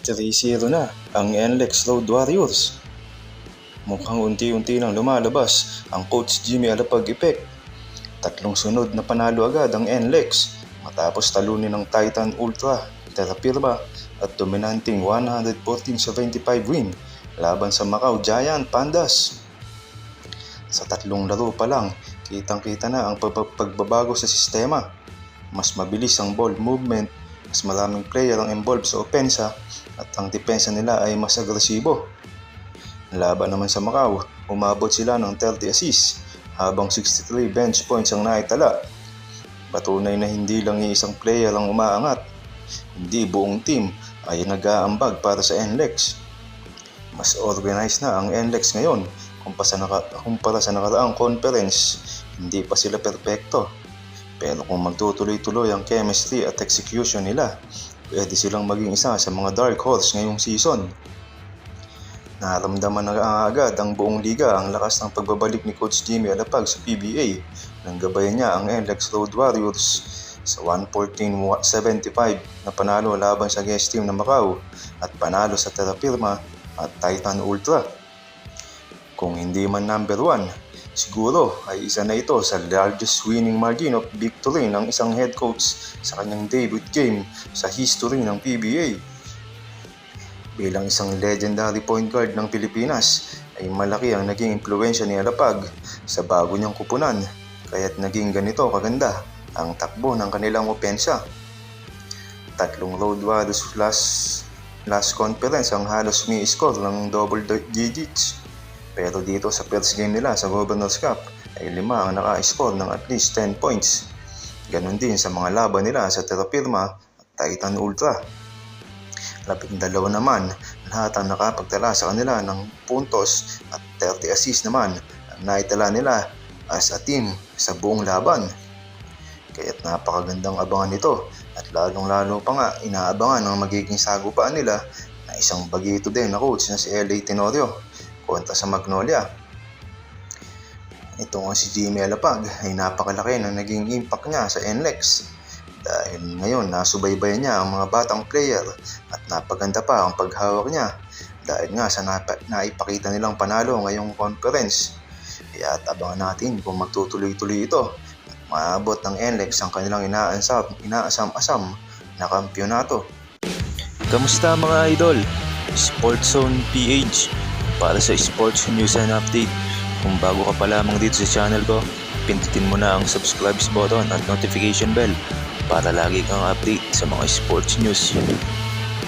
3-0 na ang NLEX Road Warriors. Mukhang unti-unti nang lumalabas ang Coach Jimmy Alapag effect. Tatlong sunod na panalo agad ang NLEX matapos talunin ng Titan Ultra, Terra Firma at dominanting 114-75 win laban sa Macau Giant Pandas. Sa tatlong laro pa lang, kitang-kita na ang pagbabago sa sistema. Mas mabilis ang ball movement, mas maraming player ang involved sa opensa at ang depensa nila ay mas agresibo. Laban naman sa Macau, umabot sila ng 30 assists habang 63 bench points ang naitala. Patunay na hindi lang isang player ang umaangat, hindi buong team ay nag-aambag para sa NLEX. Mas organized na ang NLEX ngayon kumpara sa nakaraang conference. Hindi pa sila perpekto, pero kung magtutuloy-tuloy ang chemistry at execution nila, pwede silang maging isa sa mga dark horse ngayong season. Naramdaman na agad ang buong liga ang lakas ng pagbabalik ni Coach Jimmy Alapag sa PBA nang gabayan niya ang NLEX Road Warriors sa 114-75 na panalo laban sa guest team na Macau at panalo sa Terra Firma at Titan Ultra. Kung hindi man number 1, siguro ay isa na ito sa largest winning margin of victory ng isang head coach sa kanyang debut game sa history ng PBA. Bilang isang legendary point guard ng Pilipinas, ay malaki ang naging impluwensya ni Alapag sa bago niyang kupunan, kaya't naging ganito kaganda ang takbo ng kanilang opensa. Tatlong road warriors last conference ang halos score ng double digits. Pero dito sa first game nila sa Governor's Cup ay 5 ang naka-score ng at least 10 points. Ganon din sa mga laban nila sa Terra Firma at Titan Ultra. 12 naman lahat ang nakapagtala sa kanila ng puntos at 30 assists naman ang naitala nila as a team sa buong laban. Kaya't napakagandang abangan nito at lalong-lalo pa nga inaabangan ang magiging sagupaan nila na isang bagito din na coach na si LA Tenorio kontra sa Magnolia. Ito nga si Jimmy Alapag ay napakalaki na naging impact niya sa NLEX dahil ngayon nasubaybayan niya ang mga batang player at napaganda pa ang paghawak niya dahil nga sa naipakita nilang panalo ngayong conference. Kaya abangan natin kung magtutuloy-tuloy ito at maabot ng NLEX ang kanilang inaasam-asam na kampyonato. Kamusta mga idol? Sports Zone PH para sa sports news and update. Kung bago ka pa lamang dito sa channel ko, pindutin mo na ang subscribe button at notification bell para lagi kang update sa mga sports news.